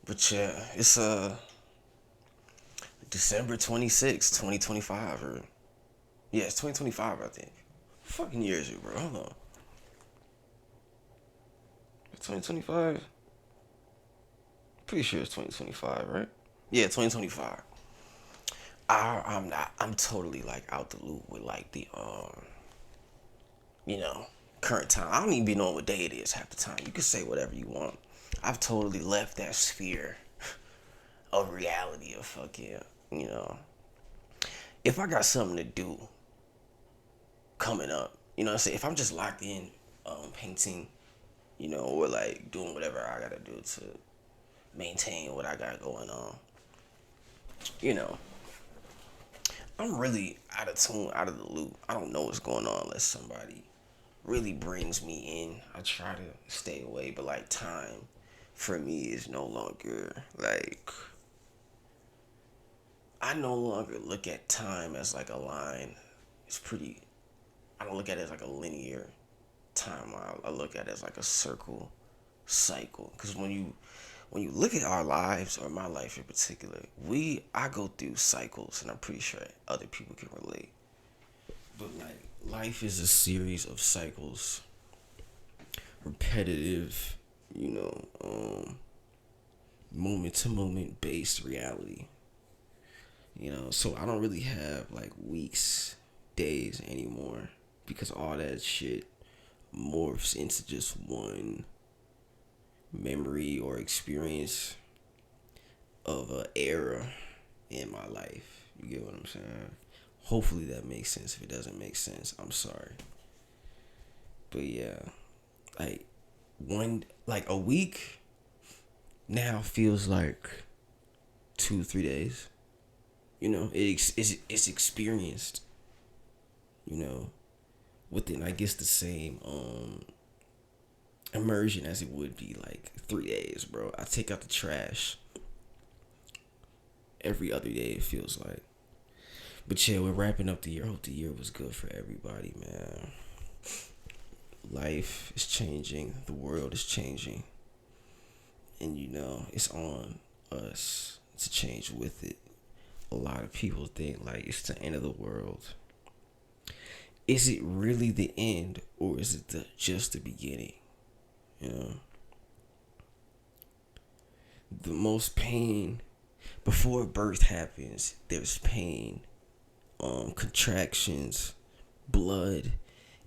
But yeah, it's December 26th, 2025, or yeah, it's 2025, I think. Fucking year is it, bro? Hold on. 2025? Pretty sure it's 2025, right? Yeah, 2025. I'm not. I'm totally like out the loop with like the you know, current time. I don't even be knowing what day it is half the time. You can say whatever you want. I've totally left that sphere of reality of fucking, you know. If I got something to do coming up, you know what I'm saying? If I'm just locked in painting, you know, or like doing whatever I gotta do to maintain what I got going on, you know, I'm really out of tune, out of the loop. I don't know what's going on unless somebody really brings me in. I try to stay away, but like time for me is no longer like I no longer look at time as like a line. It's pretty. I don't look at it as like a linear time. I look at it as like a circle, cycle. Because when you look at our lives or my life in particular, I go through cycles, and I'm pretty sure other people can relate. But like life is a series of cycles, repetitive, you know, moment to moment based reality. You know, so I don't really have like weeks, days anymore because all that shit morphs into just one memory or experience of a era in my life. You get what I'm saying? Hopefully that makes sense. If it doesn't make sense, I'm sorry. But yeah, like like a week now feels like 2 3 days. You know, it's experienced. You know, within I guess the same immersion as it would be like 3 days, bro. I take out the trash every other day. It feels like. But yeah, we're wrapping up the year. I hope the year was good for everybody, man. Life is changing. The world is changing. And you know, it's on us to change with it. A lot of people think like it's the end of the world. Is it really the end, or is it just the beginning? You know, the most pain before birth happens. There's pain, contractions, blood.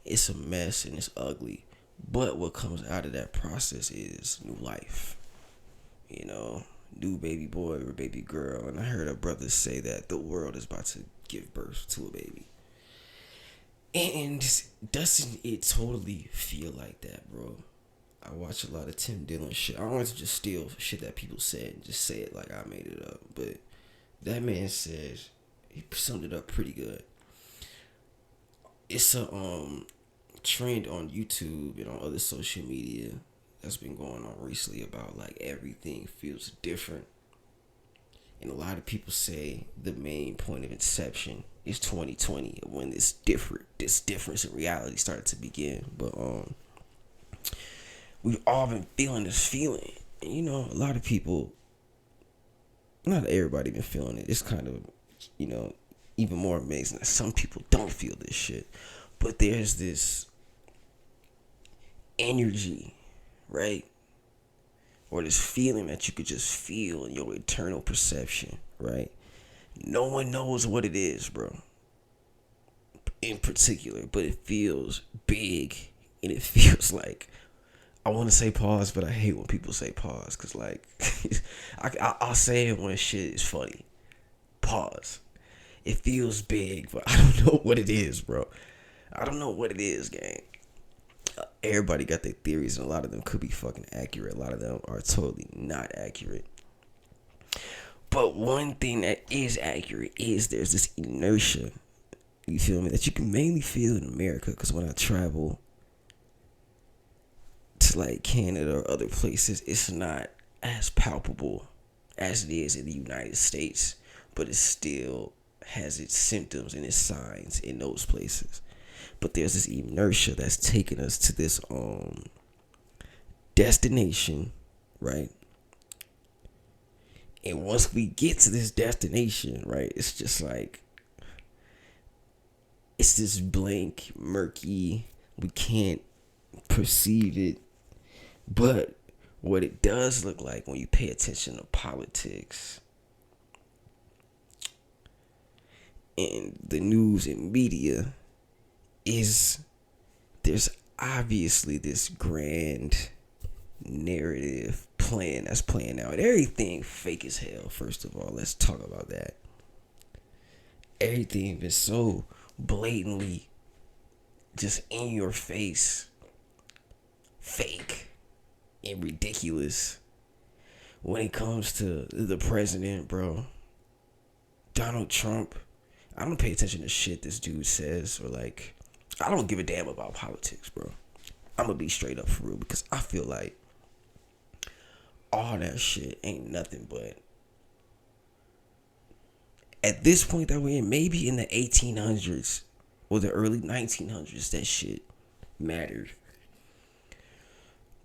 It's a mess and it's ugly. But what comes out of that process is new life. You know, new baby boy or baby girl. And I heard a brother say that the world is about to give birth to a baby. And doesn't it totally feel like that, bro? I watch a lot of Tim Dillon shit. I don't want to just steal shit that people said and just say it like I made it up. But that man says he summed it up pretty good. It's a trend on YouTube and on other social media that's been going on recently about like everything feels different. And a lot of people say the main point of inception is 2020 when this difference in reality started to begin. But we've all been feeling this feeling. And you know, a lot of people, not everybody been feeling it. It's kind of, you know, even more amazing that some people don't feel this shit. But there's this energy, right? Or this feeling that you could just feel in your eternal perception, right? No one knows what it is, bro, in particular, but it feels big and it feels like I want to say pause, but I hate when people say pause because, like, I'll say it when shit is funny. Pause. It feels big, but I don't know what it is, bro. I don't know what it is, gang. Everybody got their theories, and a lot of them could be fucking accurate. A lot of them are totally not accurate. But one thing that is accurate is there's this inertia, you feel me, that you can mainly feel in America. Because when I travel to like Canada or other places, it's not as palpable as it is in the United States, but it still has its symptoms and its signs in those places. But there's this inertia that's taking us to this destination, right? And once we get to this destination, right, it's just like, it's this blank, murky, we can't perceive it. But what it does look like when you pay attention to politics and the news and media is there's obviously this grand narrative plan that's playing out. Everything fake as hell, first of all. Let's talk about that. Everything is so blatantly just in your face, fake and ridiculous. When it comes to the president, bro, Donald Trump, I don't pay attention to shit this dude says, or like, I don't give a damn about politics, bro. I'm gonna be straight up for real, because I feel like all that shit ain't nothing but, at this point that we're in, maybe in the 1800s or the early 1900s, that shit mattered.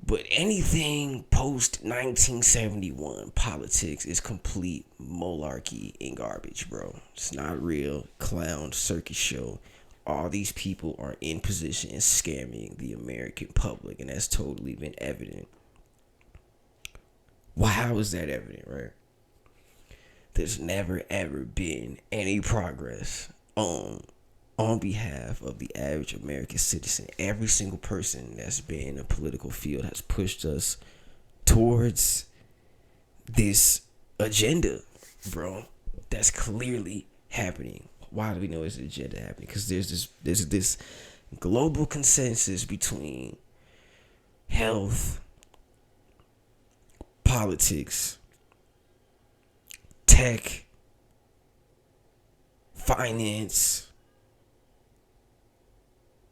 But anything post 1971 politics is complete malarkey and garbage, bro. It's not real. Clown circus show. All these people are in position and scamming the American public, and that's totally been evident. Well, how is that evident, right? There's never ever been any progress on behalf of the average American citizen. Every single person that's been in the political field has pushed us towards this agenda, bro. That's clearly happening. Why do we know it's an agenda happening? Because there's this global consensus between health, politics, tech, finance,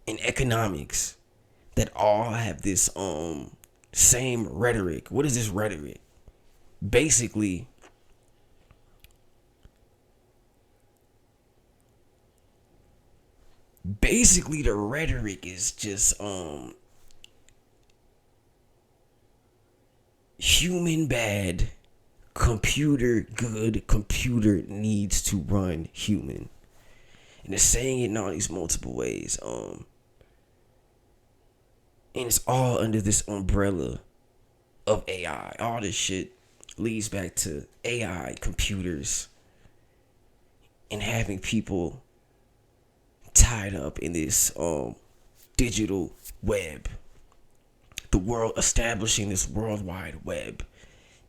and economics that all have this same rhetoric. What is this rhetoric? Basically, the rhetoric is just human bad, computer good, computer needs to run human. And they're saying it in all these multiple ways. And it's all under this umbrella of AI. All this shit leads back to AI, computers, and having people tied up in this digital web. The world establishing this worldwide web.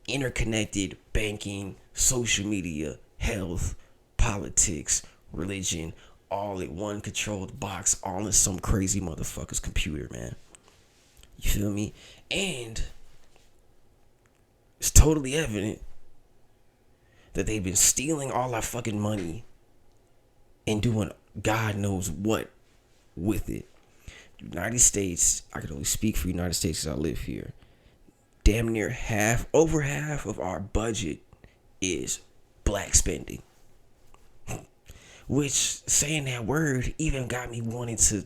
Interconnected banking, social media, health, politics, religion, all in one controlled box, all in some crazy motherfucker's computer, man. You feel me? And it's totally evident that they've been stealing all our fucking money and doing God knows what with it. United States, I can only speak for United States because I live here. Damn near over half of our budget is black spending. Which, saying that word even got me wanting to,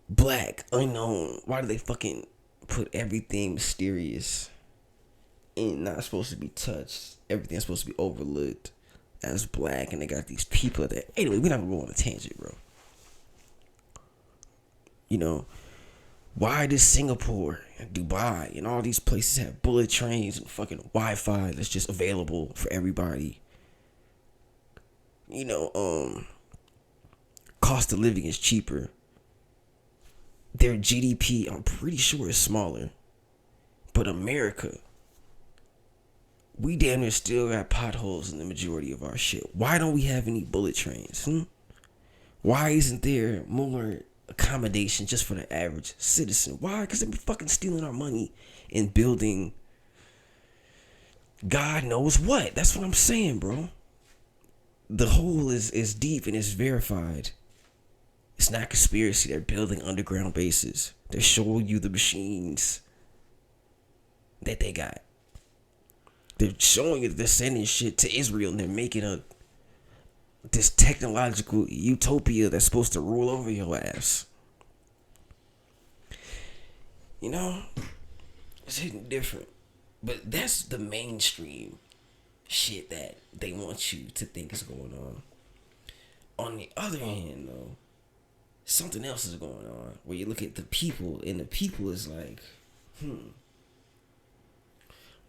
black, unknown. Why do they fucking put everything mysterious and not supposed to be touched? Everything's supposed to be overlooked as black, and they got these people that, anyway, we're not gonna go on a tangent, bro. You know, why does Singapore and Dubai and all these places have bullet trains and fucking Wi-Fi that's just available for everybody? You know, cost of living is cheaper. Their GDP, I'm pretty sure, is smaller. But America, we damn near still got potholes in the majority of our shit. Why don't we have any bullet trains? Why isn't there more accommodation just for the average citizen? Why? Because they've been fucking stealing our money and building God knows what. That's what I'm saying, bro. The hole is deep and it's verified. It's not conspiracy. They're building underground bases. They're showing you the machines that they got. They're showing you that they're sending shit to Israel and they're making this technological utopia that's supposed to rule over your ass. You know, it's hitting different. But that's the mainstream shit that they want you to think is going on. On the other hand, though, something else is going on where you look at the people, and the people is like,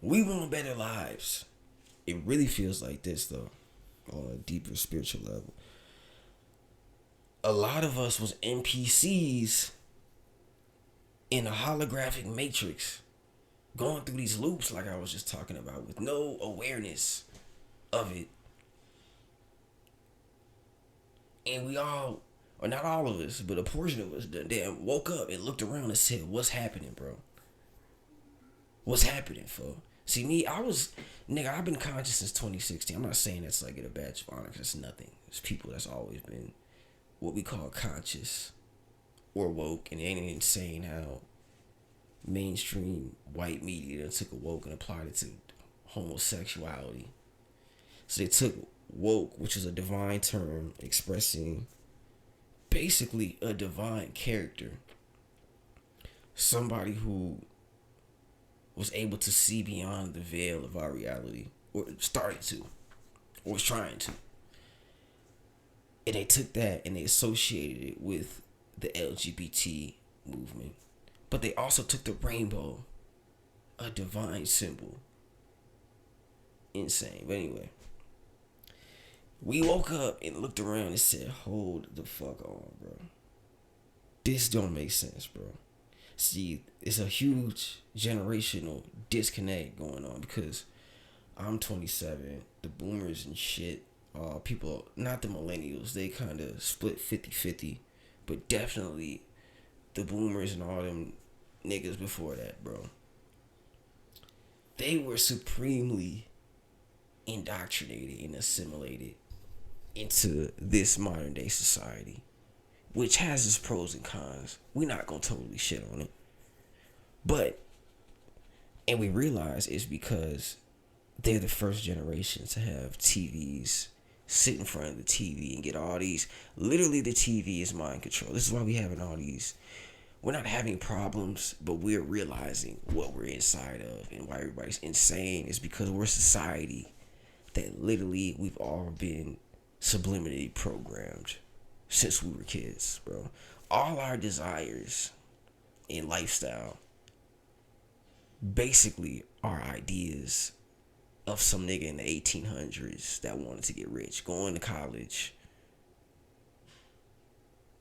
we want better lives. It really feels like this, though, on a deeper spiritual level. A lot of us was NPCs in a holographic matrix, going through these loops like I was just talking about, with no awareness of it. And we all, or not all of us, but a portion of us, damn, woke up and looked around and said, what's happening, bro? What's happening, for? See, me, I've been conscious since 2016. I'm not saying that's like get a badge of honor, because it's nothing. It's people that's always been what we call conscious or woke, and it ain't insane how mainstream white media took a woke and applied it to homosexuality. So they took woke, which is a divine term expressing basically a divine character, somebody who was able to see beyond the veil of our reality, or started to, or was trying to. And they took that and they associated it with the LGBT movement. But they also took the rainbow, a divine symbol. Insane. But anyway, we woke up and looked around and said, hold the fuck on, bro. This don't make sense, bro. See, it's a huge generational disconnect going on, because I'm 27, the boomers and shit, people, not the millennials, they kind of split 50-50, but definitely the boomers and all them niggas before that, bro. They were supremely indoctrinated and assimilated into this modern day society, which has its pros and cons. We're not gonna totally shit on it. But, and we realize it's because they're the first generation to have TVs, sit in front of the TV and get all these, literally the TV is mind control. This is why we having all these, we're not having problems, but we're realizing what we're inside of, and why everybody's insane is because we're a society that literally we've all been subliminally programmed since we were kids, bro. All our desires and lifestyle basically are ideas of some nigga in the 1800s that wanted to get rich, going to college,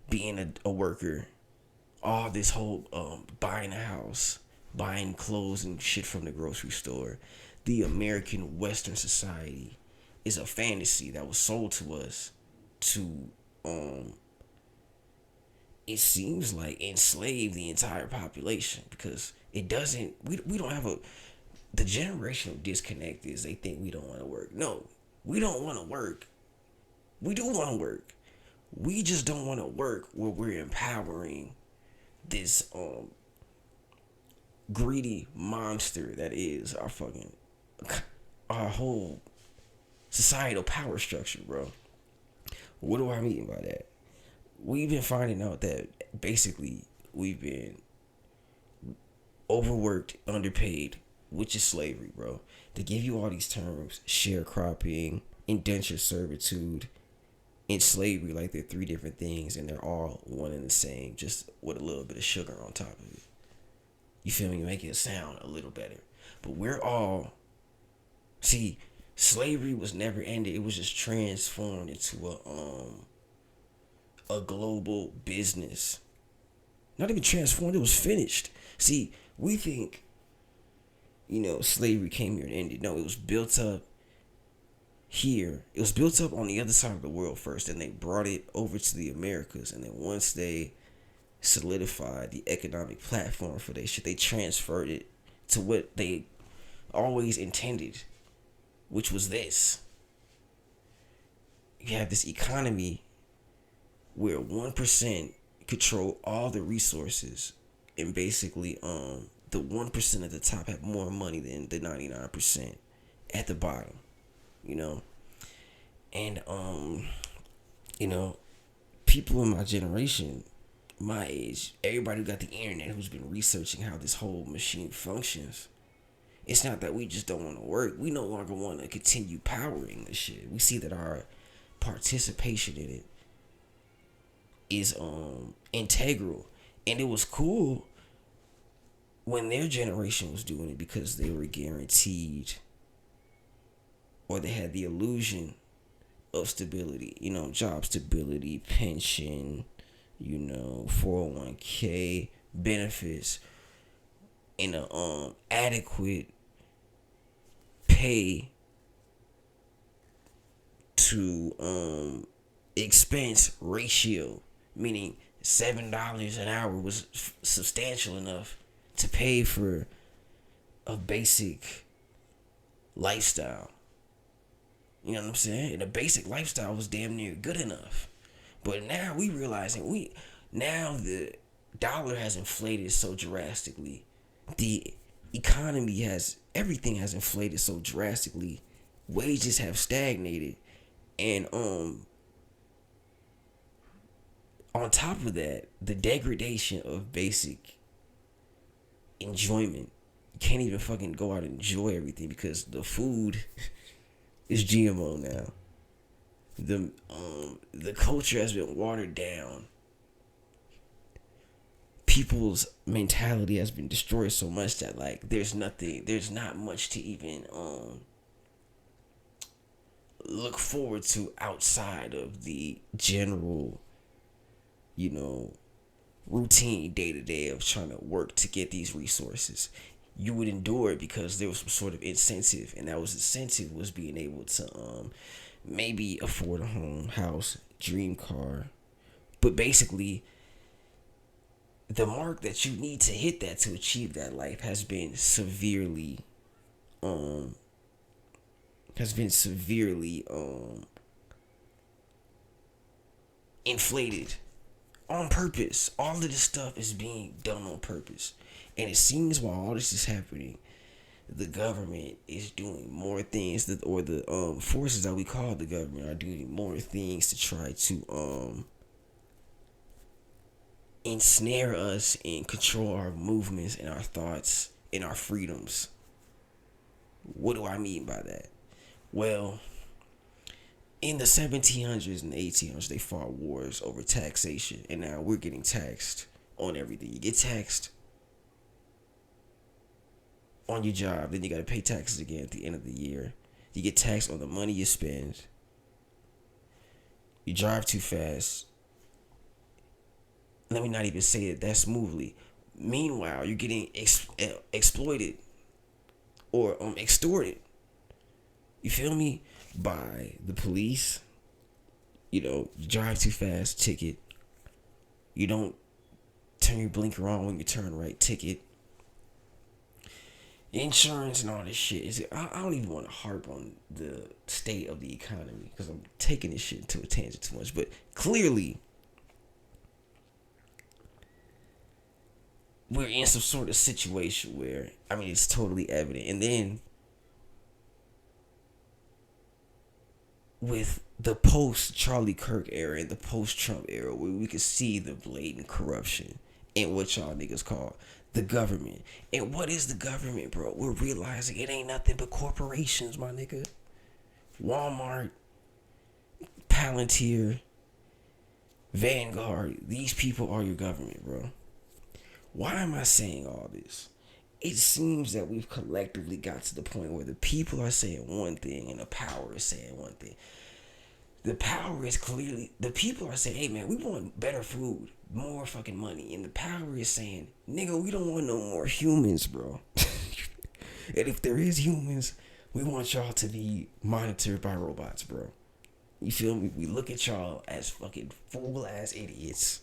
being a worker, all this whole buying a house, buying clothes and shit from the grocery store. The American Western society is a fantasy that was sold to us to it seems like enslave the entire population, because it doesn't, we don't have the generational disconnect is they think we don't want to work. No, we don't want to work. We do want to work. We just don't want to work where we're empowering this greedy monster that is our whole societal power structure, bro. What do I mean by that? We've been finding out that basically we've been overworked, underpaid, which is slavery, bro. They give you all these terms: sharecropping, indentured servitude, and slavery, like they're three different things, and they're all one and the same, just with a little bit of sugar on top of it. You feel me? Make it sound a little better. But we're all, see, slavery was never ended. It was just transformed into a global business. Not even transformed, it was finished. See, we think, slavery came here and ended. No, it was built up here. It was built up on the other side of the world first, and they brought it over to the Americas. And then once they solidified the economic platform for their shit, they transferred it to what they always intended, which was this. You have this economy where 1% control all the resources, and basically the 1% at the top have more money than the 99% at the bottom, and people in my generation, my age, everybody who got the internet, who's been researching how this whole machine functions, It's not that we just don't want to work. We no longer want to continue powering the shit. We see that our participation in it is integral. And it was cool when their generation was doing it because they were guaranteed, or they had the illusion of stability, job stability, pension, 401k, benefits, and a adequate pay to expense ratio, meaning $7 an hour was substantial enough to pay for a basic lifestyle. You know what I'm saying? And a basic lifestyle was damn near good enough. But now we realizing now the dollar has inflated so drastically. The economy everything has inflated so drastically. Wages have stagnated. And on top of that, the degradation of basic enjoyment. You can't even fucking go out and enjoy everything because the food is GMO now. The culture has been watered down. People's mentality has been destroyed so much that there's not much to even look forward to outside of the general, routine day to day of trying to work to get these resources. You would endure it because there was some sort of incentive, and that incentive was being able to maybe afford a home, house, dream car. But basically, the mark that you need to hit that to achieve that life has been severely inflated on purpose. All of this stuff is being done on purpose. And it seems while all this is happening, the government is doing more things or the forces that we call the government are doing more things to try to ensnare us and control our movements and our thoughts and our freedoms. What do I mean by that? Well, in the 1700s and 1800s, they fought wars over taxation, and now we're getting taxed on everything. You get taxed on your job, then you got to pay taxes again at the end of the year. You get taxed on the money you spend. You drive too fast. Let me not even say it that smoothly. Meanwhile, you're getting exploited or extorted. You feel me? By the police. You drive too fast, ticket. You don't turn your blinker on when you turn right, ticket. Insurance and all this shit. I don't even want to harp on the state of the economy because I'm taking this shit into a tangent too much. But clearly, we're in some sort of situation where, it's totally evident. And then, with the post-Charlie Kirk era and the post-Trump era, where we could see the blatant corruption in what y'all niggas call the government. And what is the government, bro? We're realizing it ain't nothing but corporations, my nigga. Walmart, Palantir, Vanguard. These people are your government, bro. Why am I saying all this? It seems that we've collectively got to the point where the people are saying one thing and the power is saying one thing. The power is clearly, the people are saying, hey man, we want better food, more fucking money. And the power is saying, nigga, we don't want no more humans, bro. And if there is humans, we want y'all to be monitored by robots, bro. You feel me? We look at y'all as fucking fool-ass idiots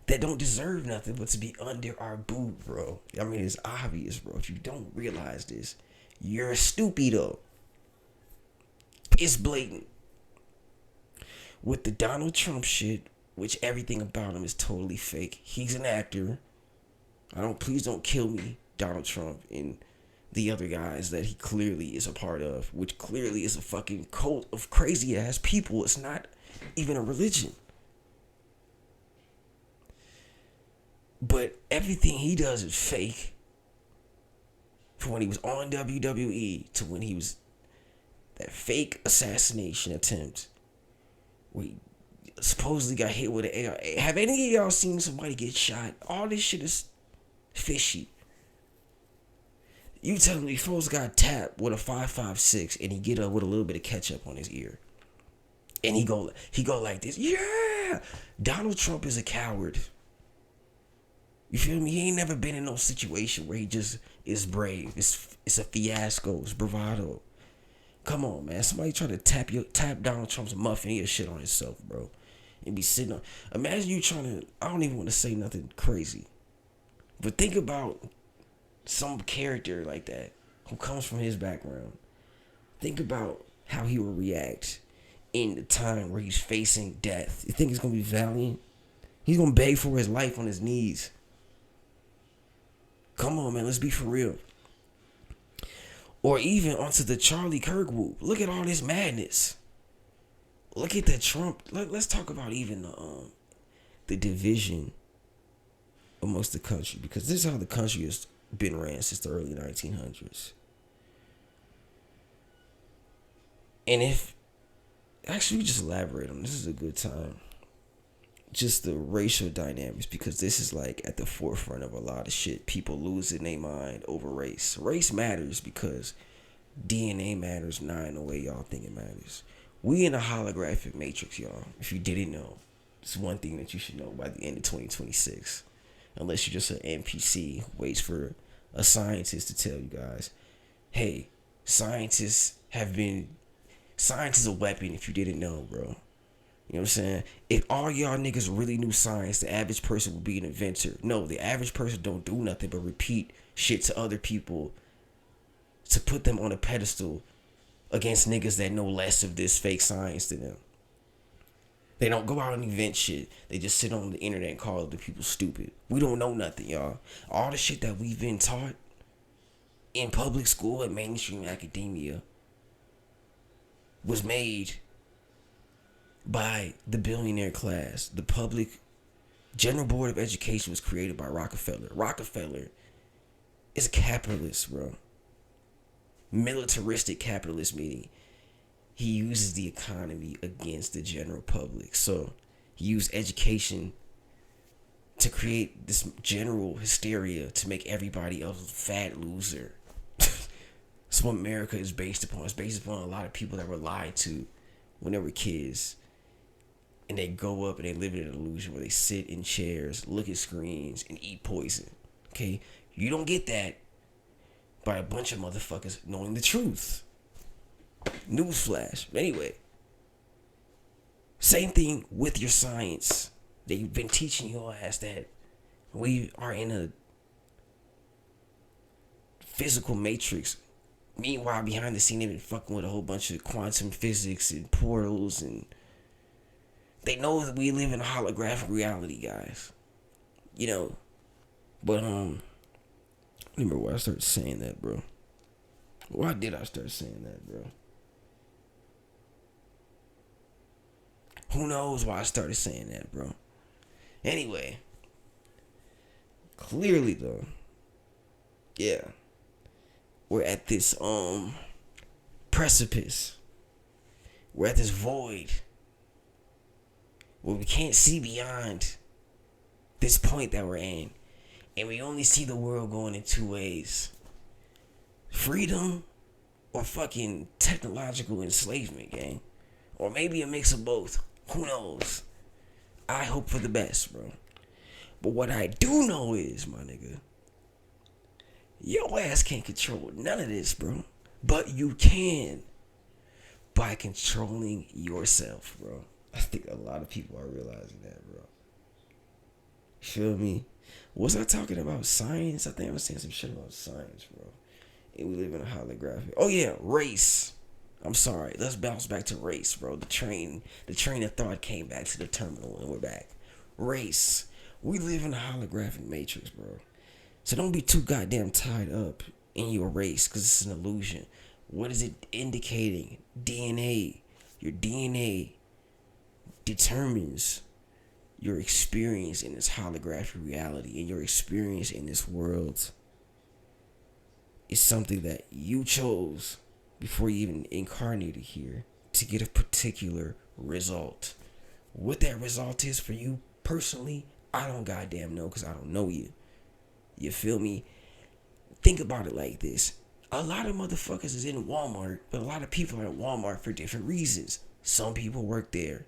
that don't deserve nothing but to be under our boot, bro. It's obvious, bro. If you don't realize this, you're stupido. It's blatant. With the Donald Trump shit, which everything about him is totally fake. He's an actor. Please don't kill me, Donald Trump, and the other guys that he clearly is a part of, which clearly is a fucking cult of crazy ass people. It's not even a religion. But everything he does is fake. from when he was on WWE to when he was that fake assassination attempt where he supposedly got hit with an AR. Have any of y'all seen somebody get shot? All this shit is fishy. You telling me folks got tapped with a 5.56 and he get up with a little bit of ketchup on his ear. And he go like this. Yeah! Donald Trump is a coward. You feel me? He ain't never been in no situation where he just is brave. It's a fiasco. It's bravado. Come on, man. Somebody try to tap Donald Trump's muffin. He'll shit on himself, bro. And be sitting on. Imagine you trying to. I don't even want to say nothing crazy, but think about some character like that who comes from his background. Think about how he will react in the time where he's facing death. You think he's gonna be valiant? He's gonna beg for his life on his knees. Come on, man. Let's be for real. Or even onto the Charlie Kirk whoop. Look at all this madness. Look at the Trump. Let's talk about even the division amongst the country, because this is how the country has been ran since the early 1900s. And if actually we just elaborate on this, is a good time. Just the racial dynamics, because this is like at the forefront of a lot of shit. People losing their mind over race. Race matters because DNA matters, not in the way y'all think it matters. We in a holographic matrix, y'all. If you didn't know, it's one thing that you should know by the end of 2026. Unless you're just an NPC who waits for a scientist to tell you guys, hey, science is a weapon if you didn't know, bro. You know what I'm saying? If all y'all niggas really knew science, the average person would be an inventor. No, the average person don't do nothing but repeat shit to other people to put them on a pedestal against niggas that know less of this fake science than them. They don't go out and invent shit. They just sit on the internet and call other people stupid. We don't know nothing, y'all. All the shit that we've been taught in public school and mainstream academia was made by the billionaire class. The public General Board of Education was created by Rockefeller. Rockefeller is a capitalist, bro. Militaristic capitalist, meaning he uses the economy against the general public. So he used education to create this general hysteria to make everybody else a fat loser. That's what America is based upon. It's based upon a lot of people that were lied to when they were kids. And they go up and they live in an illusion where they sit in chairs, look at screens, and eat poison. Okay? You don't get that by a bunch of motherfuckers knowing the truth. Newsflash. Anyway. Same thing with your science. They've been teaching your ass that we are in a physical matrix. Meanwhile, behind the scene, they've been fucking with a whole bunch of quantum physics and portals, and they know that we live in a holographic reality, guys. You know, but I don't remember why I started saying that, bro. Why did I start saying that, bro? Who knows why I started saying that, bro? Anyway, clearly though, yeah, we're at this precipice. We're at this void where we can't see beyond this point that we're in, and we only see the world going in two ways: freedom or fucking technological enslavement, gang. Or maybe a mix of both. Who knows? I hope for the best, bro. But what I do know is, my nigga, your ass can't control none of this, bro. But you can by controlling yourself, bro. I think a lot of people are realizing that, bro. Feel me? Was I talking about science? I think I was saying some shit about science, bro. And we live in a holographic. Oh yeah, race. I'm sorry. Let's bounce back to race, bro. The train of thought came back to the terminal and we're back. Race. We live in a holographic matrix, bro. So don't be too goddamn tied up in your race, because it's an illusion. What is it indicating? DNA. Your DNA determines your experience in this holographic reality, and your experience in this world is something that you chose before you even incarnated here to get a particular result. What that result is for you personally, I don't goddamn know because I don't know you. You feel me? Think about it like this. A lot of motherfuckers is in Walmart, but a lot of people are at Walmart for different reasons. Some people work there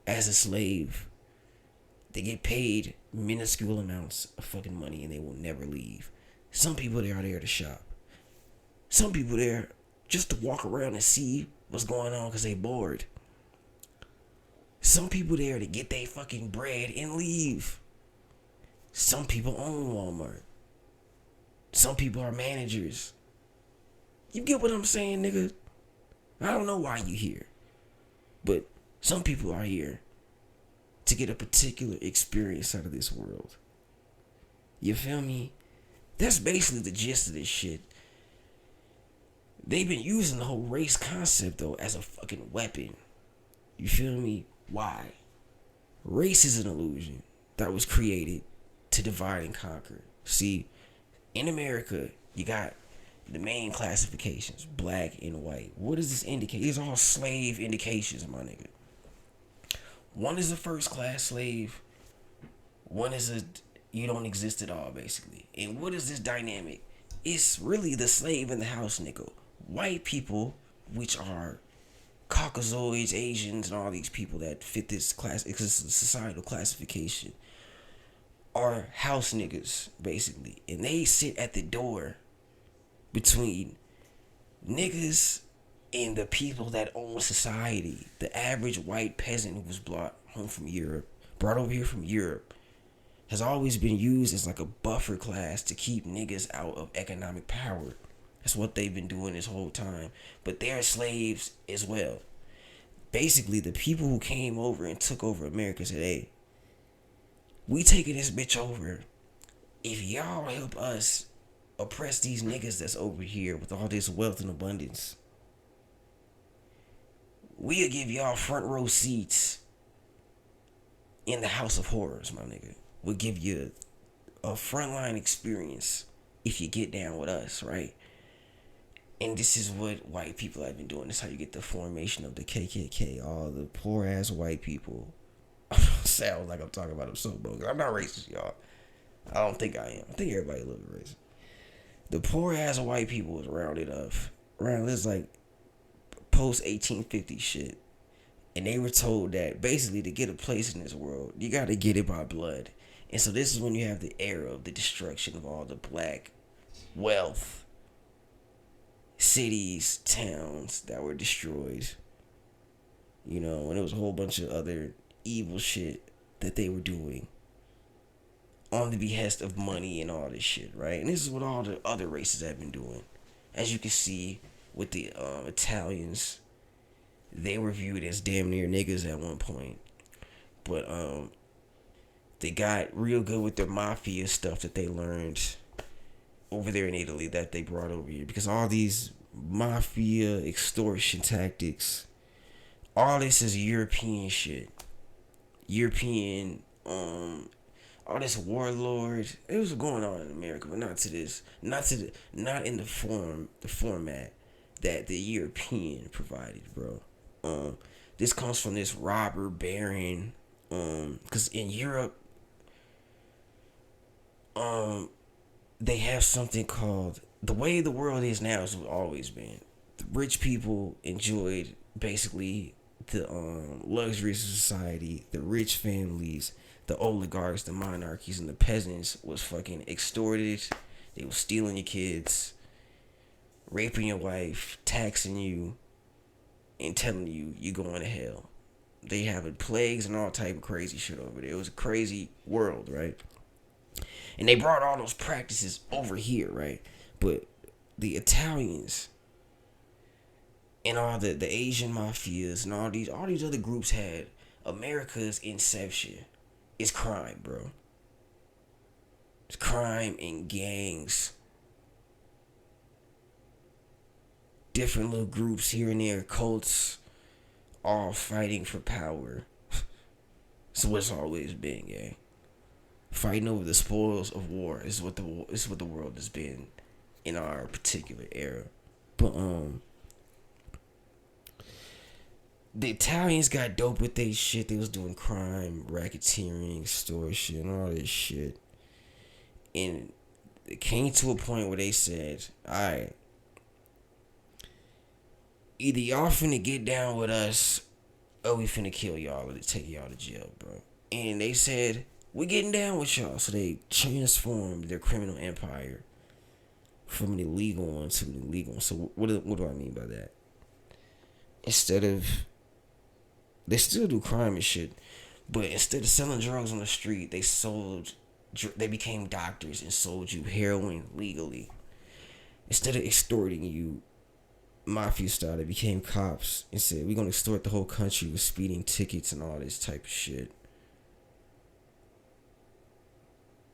as a slave. They get paid minuscule amounts of fucking money and they will never leave. Some people there are there to shop. Some people there just to walk around and see what's going on because they bored. Some people there to get their fucking bread and leave. Some people own Walmart. Some people are managers. You get what I'm saying, nigga? I don't know why you here. But some people are here to get a particular experience out of this world. You feel me? That's basically the gist of this shit. They've been using the whole race concept, though, as a fucking weapon. You feel me? Why? Race is an illusion that was created to divide and conquer. See, in America, you got the main classifications, black and white. What does this indicate? These are all slave indications, my nigga. One is a first class slave. One is a you don't exist at all, basically. And what is this dynamic? It's really the slave in the house, nigga. White people, which are Caucasoids, Asians, and all these people that fit this class, it's a societal classification, are house niggas, basically. And they sit at the door between niggas and the people that own society. The average white peasant who was brought over here from Europe, has always been used as like a buffer class to keep niggas out of economic power. That's what they've been doing this whole time. But they're slaves as well. Basically, the people who came over and took over America said, hey, we taking this bitch over. If y'all help us oppress these niggas that's over here with all this wealth and abundance, we'll give y'all front row seats in the house of horrors, my nigga. We'll give you a frontline experience if you get down with us, right? And this is what white people have been doing. This is how you get the formation of the KKK. All the poor ass white people. Sound like I'm talking about them so bogus. I'm not racist, y'all. I don't think I am. I think everybody a little bit racist. The poor ass white people was rounded up. Around this like post 1850 shit. And they were told that basically to get a place in this world, you gotta get it by blood. And so this is when you have the era of the destruction of all the black wealth, cities, towns that were destroyed. You know, and there was a whole bunch of other evil shit that they were doing on the behest of money and all this shit, right? And this is what all the other races have been doing. As you can see with the Italians, they were viewed as damn near niggas at one point. But they got real good with their mafia stuff that they learned over there in Italy that they brought over here. Because all these mafia extortion tactics, all this is European shit. European, all this warlord. It was going on in America, but not in the format that the European provided, bro. This comes from this robber baron, because in Europe, they have something called, the way the world is now is always been. The rich people enjoyed basically the luxuries of society. The rich families, the oligarchs, the monarchies, and the peasants was fucking extorted. They was stealing your kids, raping your wife, taxing you, and telling you going to hell. They having plagues and all type of crazy shit over there. It was a crazy world, right? And they brought all those practices over here, right? But the Italians and all the Asian mafias and all these other groups had America's inception. It's crime, bro. It's crime and gangs. Different little groups here and there, cults, all fighting for power. So what's always been, gang. Fighting over the spoils of war is what the world has been in our particular era. But the Italians got dope with they shit. They was doing crime, racketeering, extortion, all this shit. And it came to a point where they said, alright, either y'all finna get down with us or we finna kill y'all or take y'all to jail, bro. And they said, we getting down with y'all. So they transformed their criminal empire from the legal one to the illegal one. So what do I mean by that? Instead of, they still do crime and shit, but instead of selling drugs on the street, they became doctors and sold you heroin legally. Instead of extorting you mafia style, they became cops and said, we're gonna extort the whole country with speeding tickets and all this type of shit.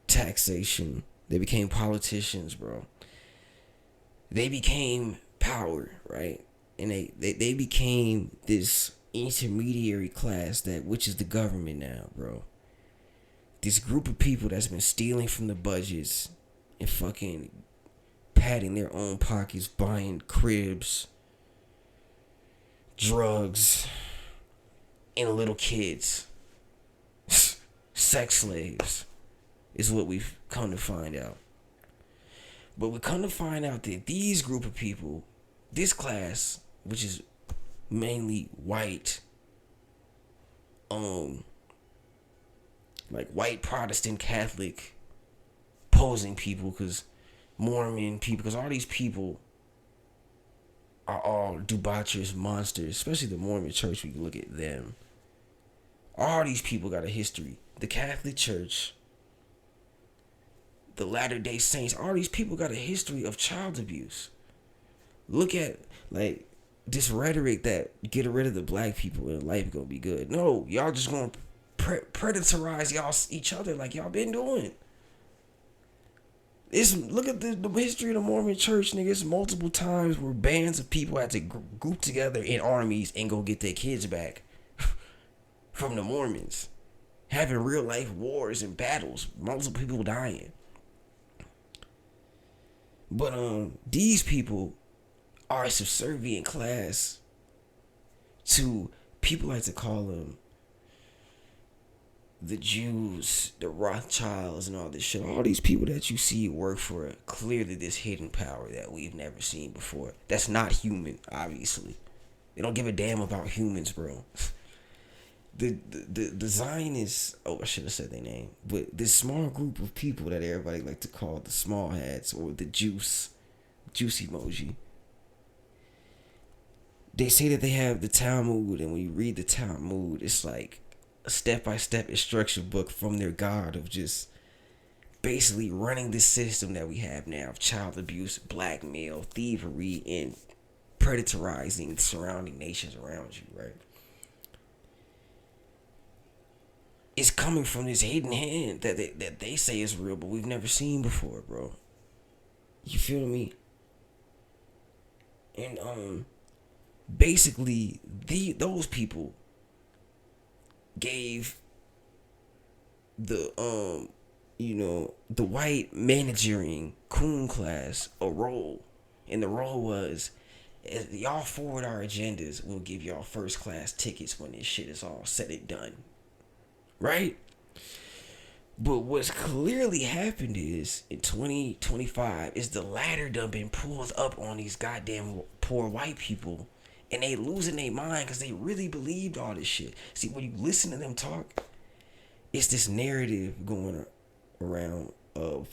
Taxation. They became politicians, bro. They became power, right? And they became this intermediary class which is the government now, bro. This group of people that's been stealing from the budgets and fucking padding their own pockets, buying cribs, drugs, and little kids. Sex slaves is what we've come to find out. But we come to find out that these group of people, this class, which is mainly white, like white Protestant Catholic posing people, because Mormon people, because all these people are all debaucherous monsters, especially the Mormon church. We can look at them. All these people got a history. The Catholic Church, the Latter-day Saints, all these people got a history of child abuse. Look at, like, this rhetoric that get rid of the black people and life gonna be good. No, y'all just gonna predatorize each other like y'all been doing. Look at the history of the Mormon church, nigga. It's multiple times where bands of people had to group together in armies and go get their kids back from the Mormons. Having real life wars and battles, multiple people dying. But these people are a subservient class to people like to call them the Jews, the Rothschilds, and all this shit. All these people that you see work for clearly this hidden power that we've never seen before. That's not human, obviously. They don't give a damn about humans, bro. The Zionists, I should have said their name, but this small group of people that everybody like to call the small hats or the juice emoji. They say that they have the Talmud, and when you read the Talmud, it's like a step-by-step instruction book from their God of just basically running this system that we have now of child abuse, blackmail, thievery, and predatorizing the surrounding nations around you, right? It's coming from this hidden hand that they say is real, but we've never seen before, bro. You feel me? And basically those people gave the the white managering coon class a role, and the role was, as y'all forward our agendas, we'll give y'all first class tickets when this shit is all said and done, right? But what's clearly happened is in 2025 is the ladder done been pulled up on these goddamn poor white people, and they losing their mind because they really believed all this shit. See, when you listen to them talk, it's this narrative going around of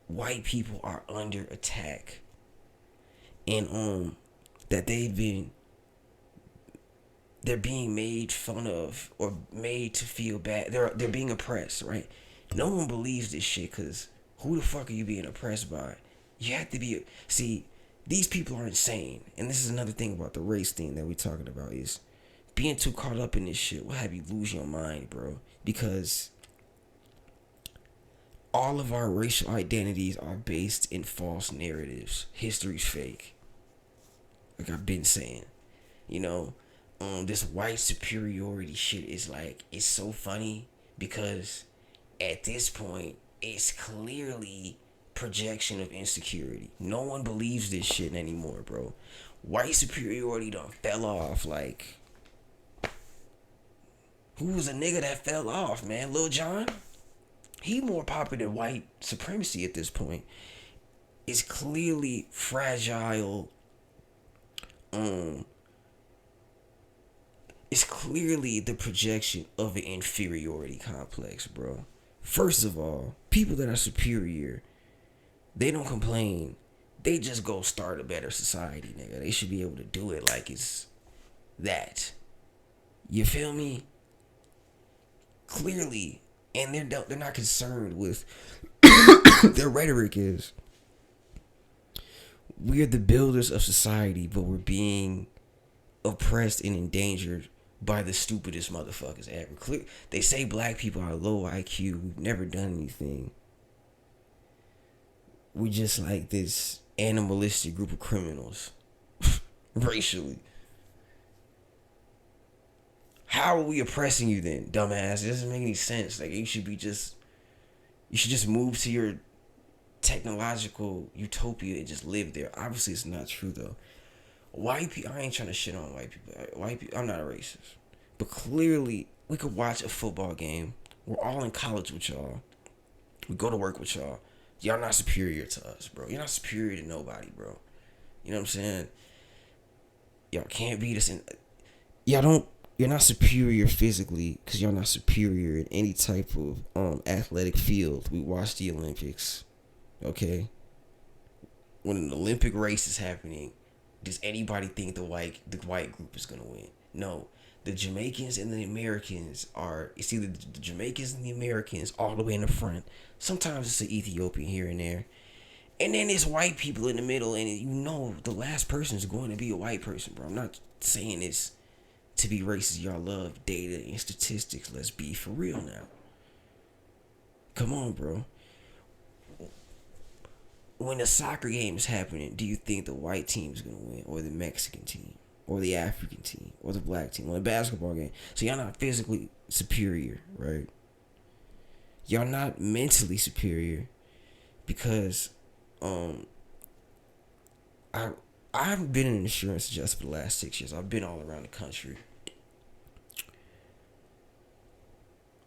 white people are under attack, and that they're being made fun of or made to feel bad. They're being oppressed, right? No one believes this shit, because who the fuck are you being oppressed by? You have to be. See, these people are insane, and this is another thing about the race thing that we're talking about, is being too caught up in this shit will have you lose your mind, bro. Because all of our racial identities are based in false narratives. History's fake. Like I've been saying, this white superiority shit is like, it's so funny because at this point it's clearly projection of insecurity. No one believes this shit anymore, bro. White superiority done fell off. Like, who was a nigga that fell off, man? Lil Jon? He more popular than white supremacy at this point. It's clearly fragile. It's clearly the projection of an inferiority complex, bro. First of all, people that are superior, they don't complain. They just go start a better society, nigga. They should be able to do it like it's that. You feel me? Clearly, and they're not concerned with their rhetoric is we're the builders of society, but we're being oppressed and endangered by the stupidest motherfuckers ever. They say black people are low IQ. We've never done anything. We're just like this animalistic group of criminals, racially. How are we oppressing you then, dumbass? It doesn't make any sense. Like, you should just move to your technological utopia and just live there. Obviously, it's not true though. White people, I ain't trying to shit on white people. White people, I'm not a racist, but clearly we could watch a football game. We're all in college with y'all. We go to work with y'all. Y'all not superior to us, bro. You're not superior to nobody, bro. You know what I'm saying? Y'all can't beat us in. You're not superior physically because y'all not superior in any type of athletic field. We watch the Olympics, okay? When an Olympic race is happening, does anybody think the white group is gonna win? No. The Jamaicans and the Americans are. It's either the Jamaicans and the Americans all the way in the front. Sometimes it's an Ethiopian here and there. And then there's white people in the middle, and you know the last person is going to be a white person, bro. I'm not saying this to be racist. Y'all love data and statistics. Let's be for real now. Come on, bro. When a soccer game is happening, do you think the white team is going to win, or the Mexican team, or the African team, or the black team, or the basketball game? So y'all not physically superior, right? Y'all not mentally superior because I've been an insurance adjuster for the last 6 years. I've been all around the country.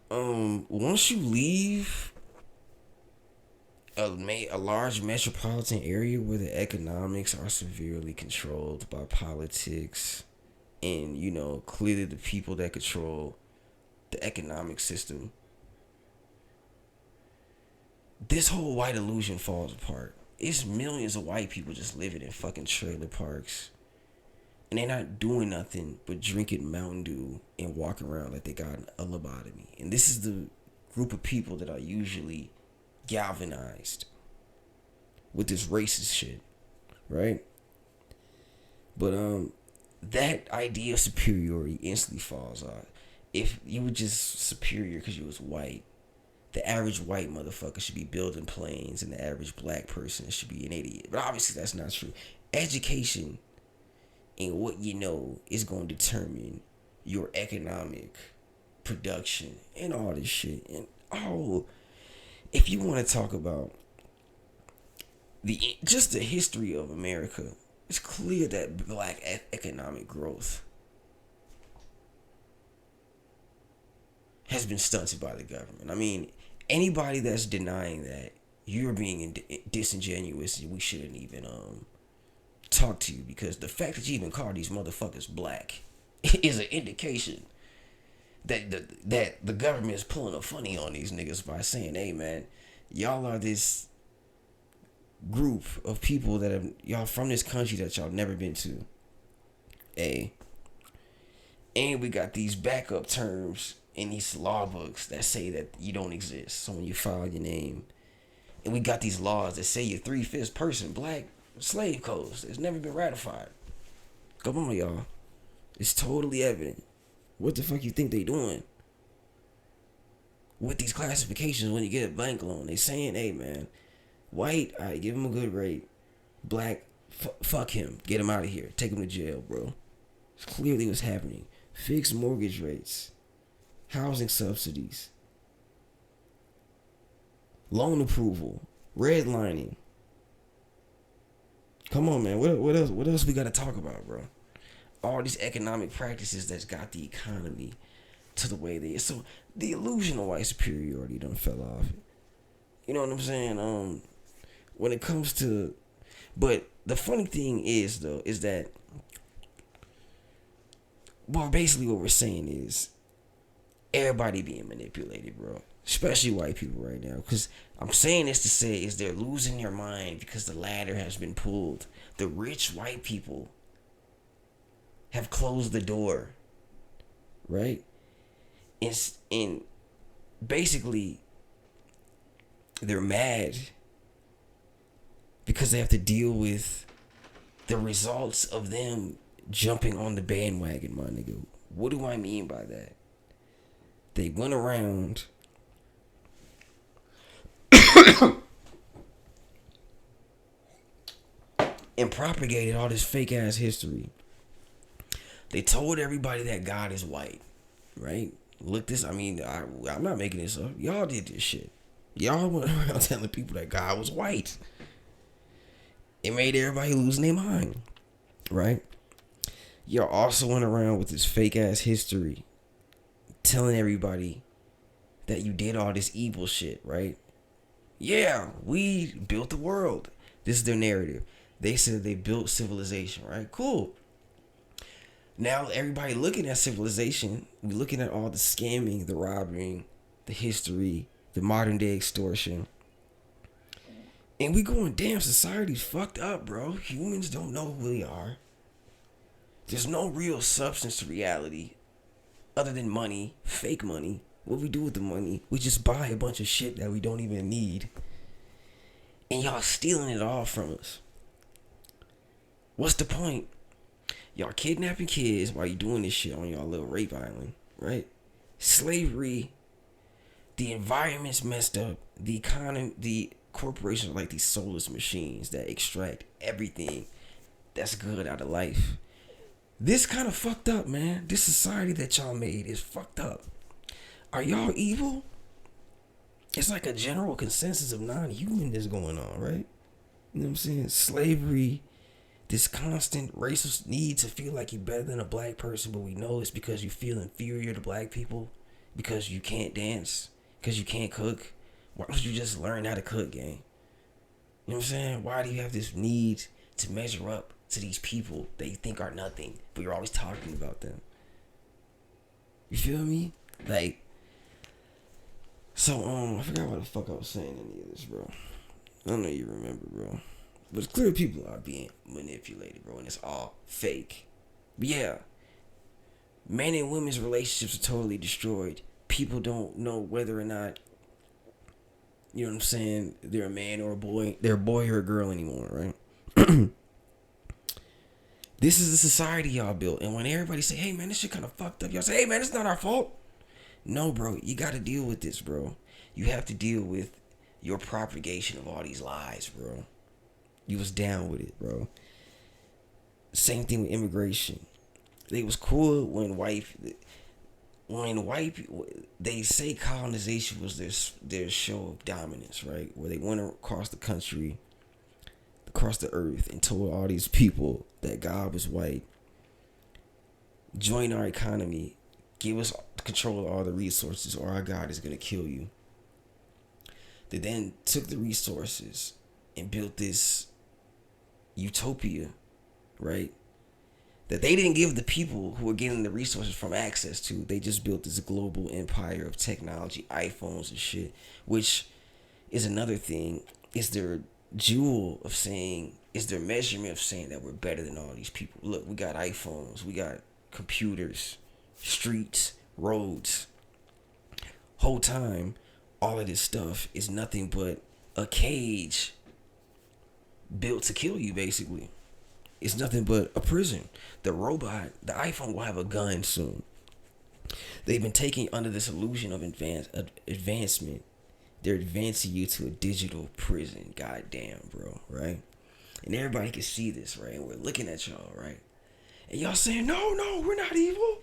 Once you leave a large metropolitan area where the economics are severely controlled by politics, and you know clearly the people that control the economic system, this whole white illusion falls apart. It's millions of white people just living in fucking trailer parks, and they're not doing nothing but drinking Mountain Dew and walking around like they got a lobotomy. And this is the group of people that are usually galvanized with this racist shit, right? But that idea of superiority instantly falls off. If you were just superior because you was white, the average white motherfucker should be building planes, and the average black person should be an idiot. But obviously that's not true. Education and what you know is going to determine your economic production and all this shit. And if you want to talk about the history of America, it's clear that black economic growth has been stunted by the government. I mean, anybody that's denying that, you're being disingenuous, and we shouldn't even talk to you, because the fact that you even call these motherfuckers black is an indication that the government is pulling a funny on these niggas by saying, hey man, y'all are this group of people that have y'all from this country that y'all never been to. And we got these backup terms in these law books that say that you don't exist. So when you file your name, and we got these laws that say you're 3/5 person, black, slave codes. It's never been ratified. Come on, y'all. It's totally evident. What the fuck you think they doing with these classifications when you get a bank loan? They saying, hey man, white, all right, give him a good rate. Black, fuck him. Get him out of here. Take him to jail, bro. It's clearly what's happening. Fixed mortgage rates. Housing subsidies. Loan approval. Redlining. Come on, man. What else? What else we gotta talk about, bro? All these economic practices that's got the economy to the way they is. So the illusion of white superiority done fell off. You know what I'm saying? When it comes to, but the funny thing is though, is that, well, basically what we're saying is everybody being manipulated, bro. Especially white people right now. Because I'm saying this to say is they're losing their mind because the ladder has been pulled. The rich white people have closed the door, right? And basically, they're mad because they have to deal with the results of them jumping on the bandwagon, my nigga. What do I mean by that? They went around and propagated all this fake ass history. They told everybody that God is white, right? Look this, I'm not making this up. Y'all did this shit. Y'all went around telling people that God was white. It made everybody lose their mind, right? Y'all also went around with this fake ass history, telling everybody that you did all this evil shit, right? Yeah, we built the world. This is their narrative. They said they built civilization, right? Cool. Now everybody looking at civilization, we looking at all the scamming, the robbing, the history, the modern day extortion. And we going, damn, society's fucked up, bro. Humans don't know who they are. There's no real substance to reality other than money, fake money. What we do with the money, we just buy a bunch of shit that we don't even need. And y'all stealing it all from us. What's the point? Y'all kidnapping kids while you doing this shit on y'all little rape island, right? Slavery. The environment's messed up. The economy, the corporations are like these soulless machines that extract everything that's good out of life. This kind of fucked up, man. This society that y'all made is fucked up. Are y'all evil? It's like a general consensus of non-humanness going on, right? You know what I'm saying? Slavery, this constant racist need to feel like you're better than a black person, but we know it's because you feel inferior to black people, because you can't dance, because you can't cook. Why don't you just learn how to cook, gang? You know what I'm saying? Why do you have this need to measure up to these people that you think are nothing, but you're always talking about them? You feel me? Like, so, I forgot what the fuck I was saying in any of this, bro. I don't know you remember, bro. But it's clear people are being manipulated, bro, and it's all fake. But yeah, men and women's relationships are totally destroyed. People don't know whether or not, you know what I'm saying, they're a man or a boy, they're a boy or a girl anymore, right? This is the society y'all built. And when everybody say, hey man, this shit kind of fucked up, y'all say, hey man, it's not our fault. No, bro, you got to deal with this, bro. You have to deal with your propagation of all these lies, bro. You was down with it, bro. Same thing with immigration. They was cool when white people, they say colonization was their show of dominance, right? Where they went across the country, across the earth, and told all these people that God was white. Join our economy. Give us control of all the resources or our God is going to kill you. They then took the resources and built this utopia, right? That they didn't give the people who were getting the resources from access to. They just built this global empire of technology, iPhones and shit, which is another thing. It's their jewel of saying, is their measurement of saying that we're better than all these people. Look, we got iPhones, we got computers, streets, roads. Whole time, all of this stuff is nothing but a cage built to kill you, basically. It's nothing but a prison. The robot, the iPhone will have a gun soon. They've been taking under this illusion of advancement. They're advancing you to a digital prison. Goddamn, bro, right? And everybody can see this, right? And we're looking at y'all, right? And y'all saying, no, we're not evil.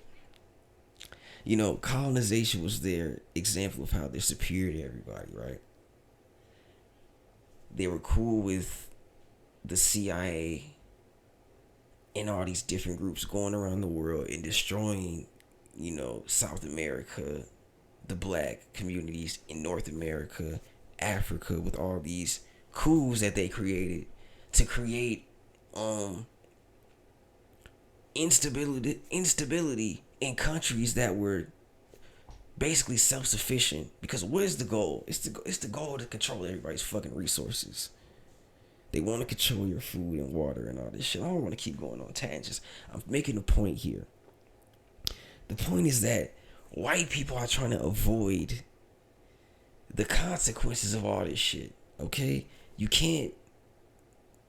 You know, colonization was their example of how they're superior to everybody, right? They were cool with the CIA and all these different groups going around the world and destroying, South America, the black communities in North America, Africa, with all these coups that they created to create instability in countries that were basically self-sufficient. Because what is the goal? It's the goal to control everybody's fucking resources. They want to control your food and water and all this shit. I don't want to keep going on tangents. I'm making a point here. The point is that white people are trying to avoid the consequences of all this shit. Okay? You can't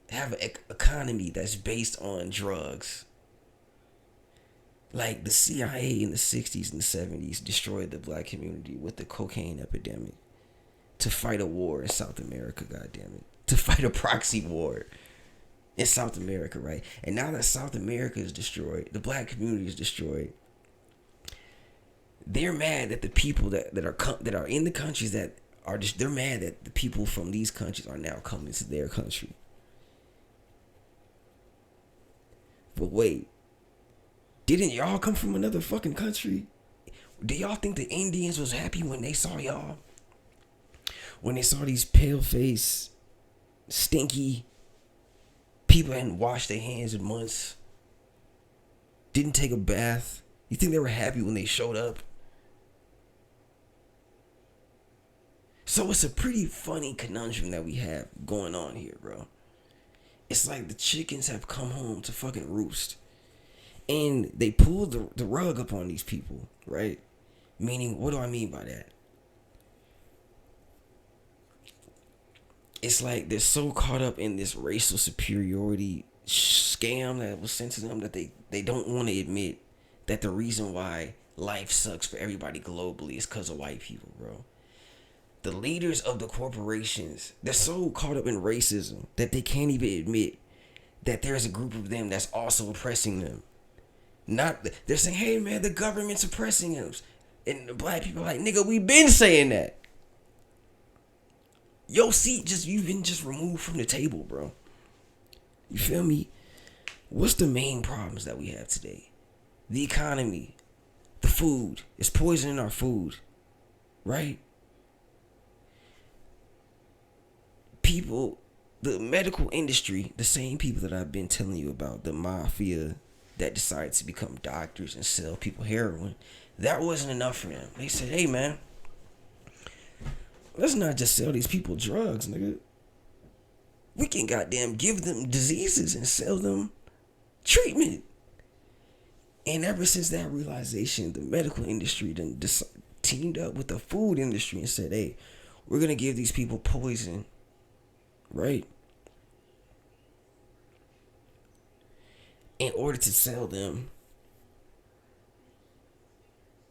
have an economy that's based on drugs. Like the CIA in the 60s and the 70s destroyed the black community with the cocaine epidemic to fight a war in South America, goddammit. To fight a proxy war in South America, right? And now that South America is destroyed, the black community is destroyed. They're mad that the people that are in the countries that are just, they're mad that the people from these countries are now coming to their country. But wait, didn't y'all come from another fucking country? Do y'all think the Indians was happy when they saw y'all? When they saw these pale face, stinky people hadn't washed their hands in months, didn't take a bath? You think they were happy when they showed up? So it's a pretty funny conundrum that we have going on here, bro. It's like the chickens have come home to fucking roost. And they pulled the rug up on these people, right? Meaning, what do I mean by that? It's like they're so caught up in this racial superiority scam that was sent to them that they don't want to admit that the reason why life sucks for everybody globally is because of white people, bro. The leaders of the corporations, they're so caught up in racism that they can't even admit that there's a group of them that's also oppressing them. They're saying, hey man, the government's oppressing us. And the black people are like, nigga, we been saying that. Your seat you've been removed from the table, bro. You feel me? What's the main problems that we have today? The economy, the food. It's poisoning our food, right? People, the medical industry, the same people that I've been telling you about, the mafia that decided to become doctors and sell people heroin, that wasn't enough for them. They said, hey man, let's not just sell these people drugs, nigga. We can goddamn give them diseases and sell them treatment. And ever since that realization, the medical industry then teamed up with the food industry and said, hey, we're going to give these people poison, right? In order to sell them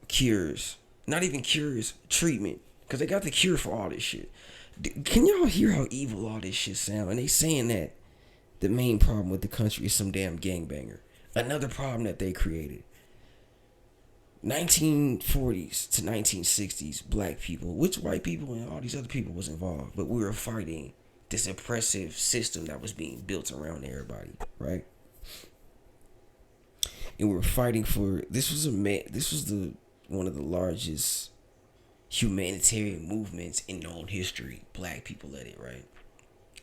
cures. Not even cures, treatment. Because they got the cure for all this shit. Can y'all hear how evil all this shit sound? And they saying that the main problem with the country is some damn gangbanger. Another problem that they created. 1940s to 1960s, black people, which white people and all these other people was involved, but we were fighting this oppressive system that was being built around everybody, right? And we were fighting for, this was one of the largest humanitarian movements in known history. Black people led it, right?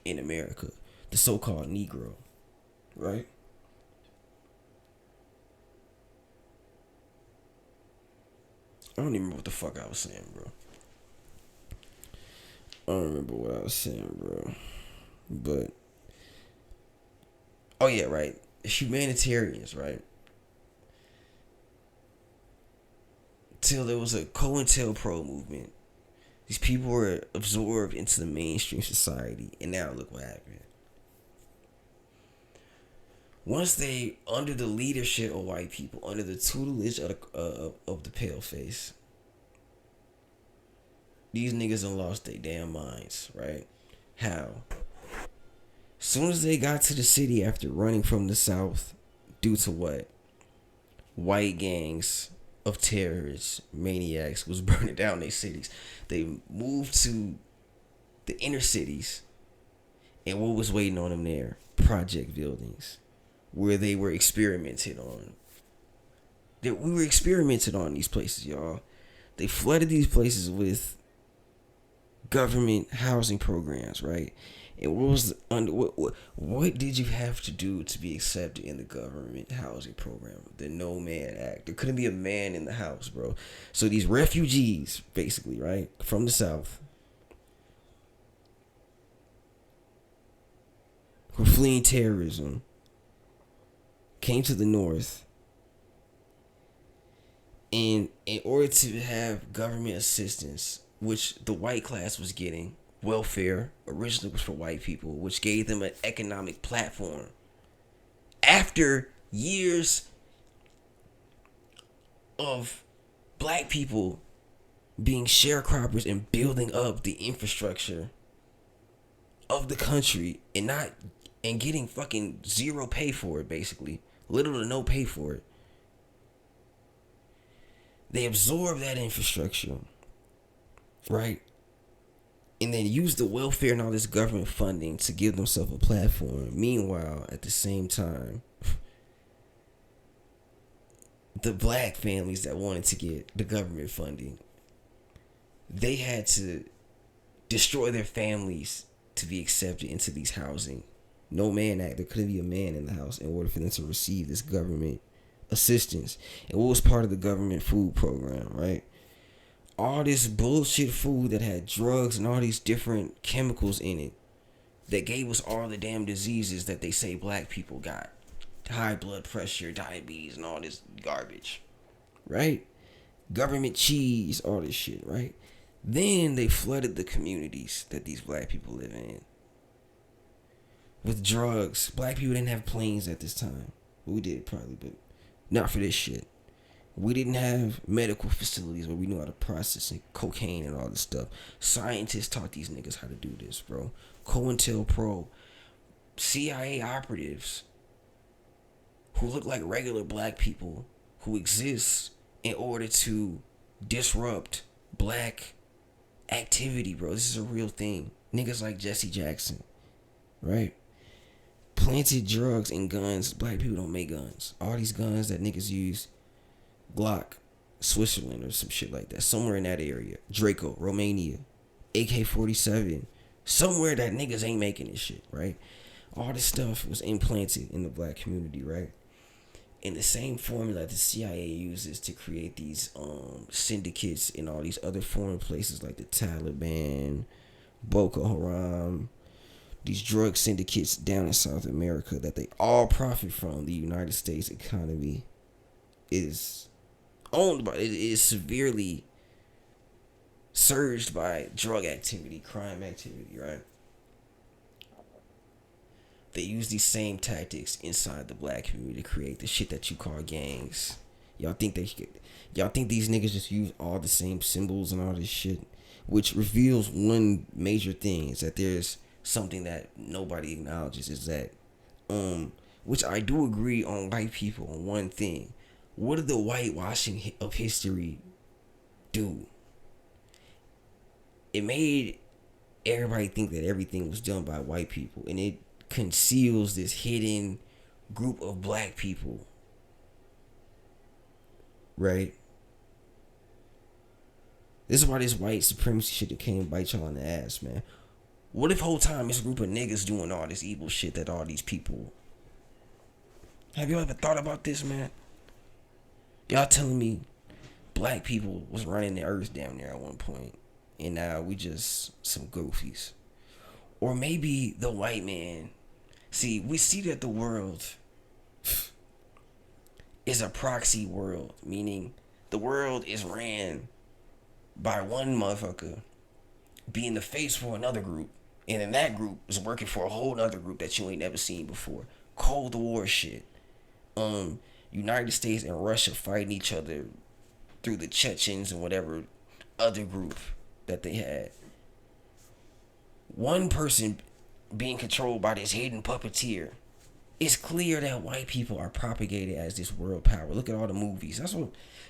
In America. The so-called Negro, right? I don't even remember what the fuck I was saying, bro. I don't remember what I was saying, bro. But, oh yeah, right. Humanitarians, right? Till there was a COINTELPRO movement. These people were absorbed into the mainstream society, and now look what happened. Once they, under the leadership of white people, under the tutelage of the pale face, these niggas done lost their damn minds, right? How? Soon as they got to the city after running from the South, due to what? White gangs of terrorists, maniacs was burning down their cities. They moved to the inner cities, And what was waiting on them there? Project buildings, where they were experimented on. We were experimented on these places, y'all. They flooded these places with government housing programs, right? And what was under what did you have to do to be accepted in the government housing program? The No Man Act. There couldn't be a man in the house, bro. So these refugees, basically, right, from the South, who fleeing terrorism, came to the North, and in order to have government assistance, which the white class was getting, welfare originally was for white people, which gave them an economic platform. After years of black people being sharecroppers and building up the infrastructure of the country and getting fucking zero pay for it, basically. Little to no pay for it. They absorb that infrastructure, right? And then use the welfare and all this government funding to give themselves a platform. Meanwhile, at the same time, the black families that wanted to get the government funding, they had to destroy their families to be accepted into these housing. No Man Act. There couldn't be a man in the house in order for them to receive this government assistance. And what was part of the government food program, right? All this bullshit food that had drugs and all these different chemicals in it that gave us all the damn diseases that they say black people got. High blood pressure, diabetes, and all this garbage, right? Government cheese, all this shit, right? Then they flooded the communities that these black people live in with drugs. Black people didn't have planes at this time. We did probably, but not for this shit. We didn't have medical facilities where we knew how to process cocaine and all this stuff. Scientists taught these niggas how to do this, bro. COINTELPRO, CIA operatives who look like regular black people who exist in order to disrupt black activity, bro. This is a real thing. Niggas like Jesse Jackson, right? Planted drugs and guns. Black people don't make guns. All these guns that niggas use, Glock, Switzerland or some shit like that. Somewhere in that area. Draco, Romania, AK-47. Somewhere that niggas ain't making this shit, right? All this stuff was implanted in the black community, right? In the same formula that the CIA uses to create these syndicates in all these other foreign places like the Taliban, Boko Haram, these drug syndicates down in South America that they all profit from. The United States economy is owned by, it is severely surged by drug activity, crime activity, right? They use these same tactics inside the black community to create the shit that you call gangs. Y'all think these niggas just use all the same symbols and all this shit, which reveals one major thing, is that there's something that nobody acknowledges, is that which I do agree on white people on one thing. What did the whitewashing of history do? It made everybody think that everything was done by white people, and it conceals this hidden group of black people, right? This is why this white supremacy shit came and bite y'all in the ass, man. What if whole time this group of niggas doing all this evil shit that all these people... Have you ever thought about this, man? Y'all telling me black people was running the earth down there at one point, and now we just some goofies. Or maybe the white man... See, we see that the world is a proxy world, meaning the world is ran by one motherfucker being the face for another group, and then that group is working for a whole other group that you ain't never seen before. Cold War shit. United States and Russia fighting each other through the Chechens and whatever other group that they had. One person being controlled by this hidden puppeteer. It's clear that white people are propagated as this world power. Look at all the movies. This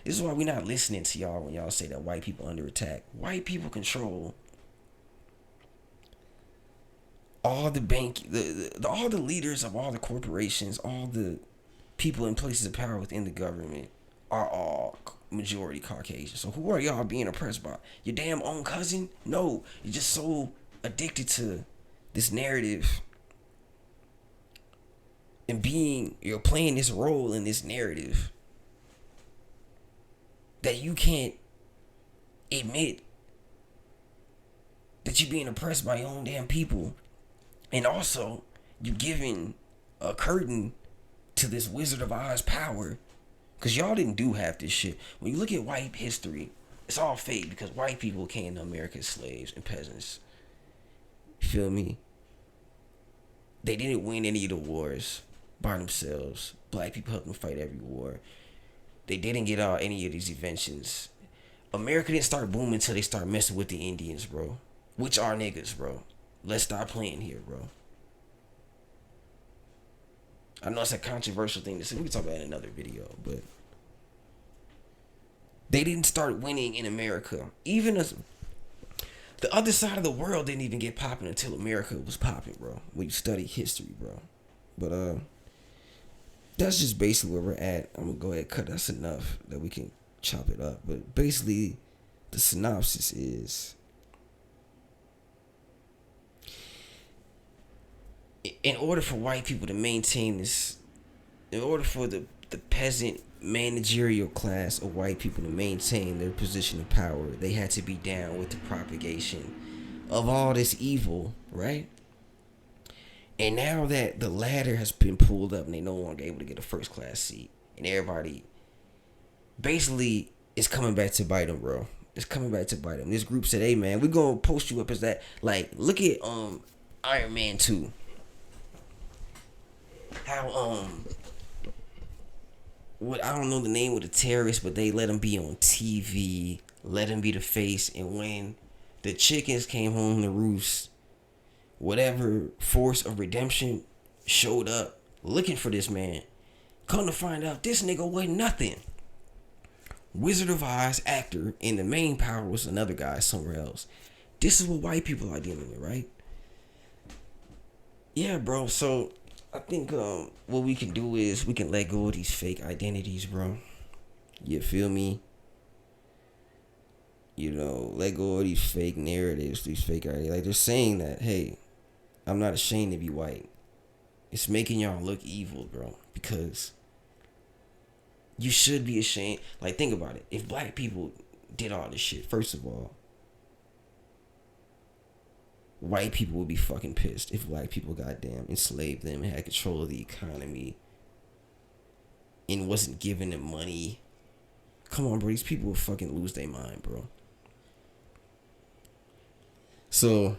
is why we're not listening to y'all when y'all say that white people under attack. White people control all the all the leaders of all the corporations, all the people in places of power within the government are all majority Caucasian. So who are y'all being oppressed by? Your damn own cousin? No, you're just so addicted to this narrative and you're playing this role in this narrative that you can't admit that you're being oppressed by your own damn people. And also, you're giving a curtain to this Wizard of Oz power. Because y'all didn't do half this shit. When you look at white history, it's all fake because white people came to America as slaves and peasants. You feel me? They didn't win any of the wars by themselves. Black people helped them fight every war. They didn't get out any of these inventions. America didn't start booming until they started messing with the Indians, bro. Which are niggas, bro. Let's stop playing here, bro. I know it's a controversial thing to say. We can talk about it in another video, but they didn't start winning in America. Even as the other side of the world didn't even get popping until America was popping, bro. When you study history, bro. But that's just basically where we're at. I'm gonna go ahead and cut. That's enough that we can chop it up. But basically, the synopsis is: in order for white people to maintain this, in order for the peasant managerial class of white people to maintain their position of power, they had to be down with the propagation of all this evil, right? And now that the ladder has been pulled up and they no longer able to get a first class seat, and everybody basically is coming back to bite them, bro. It's coming back to bite them. This group said, "Hey, man, we're gonna post you up as that." Like, look at Iron Man 2. How what I don't know the name of the terrorist, but they let him be on TV, let him be the face, and when the chickens came home to roost, whatever force of redemption showed up looking for this man. Come to find out, this nigga wasn't nothing. Wizard of Oz actor, and the main power was another guy somewhere else. This is what white people are dealing with, right? Yeah, bro. So I think what we can do is we can let go of these fake identities, bro. You feel me? You know, let go of these fake narratives, these fake ideas. Like, they're saying that, hey, I'm not ashamed to be white. It's making y'all look evil, bro. Because you should be ashamed. Like, think about it. If black people did all this shit, first of all, white people would be fucking pissed if black people goddamn enslaved them and had control of the economy and wasn't giving them money. Come on, bro. These people would fucking lose their mind, bro. So,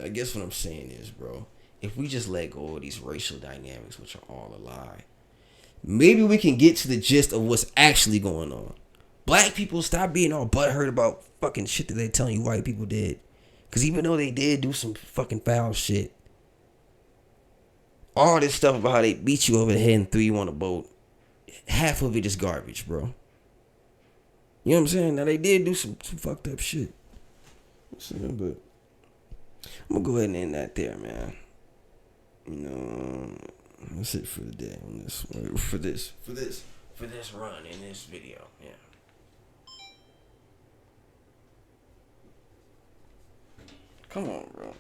I guess what I'm saying is, bro, if we just let go of these racial dynamics, which are all a lie, maybe we can get to the gist of what's actually going on. Black people, stop being all butthurt about fucking shit that they telling you white people did. Because even though they did do some fucking foul shit, all this stuff about how they beat you over the head and threw you on a boat, half of it is garbage, bro. You know what I'm saying? Now, they did do some fucked up shit. But I'm going to go ahead and end that there, man. You know, that's it for the day on this one. For this run in this video, yeah. Come on, bro.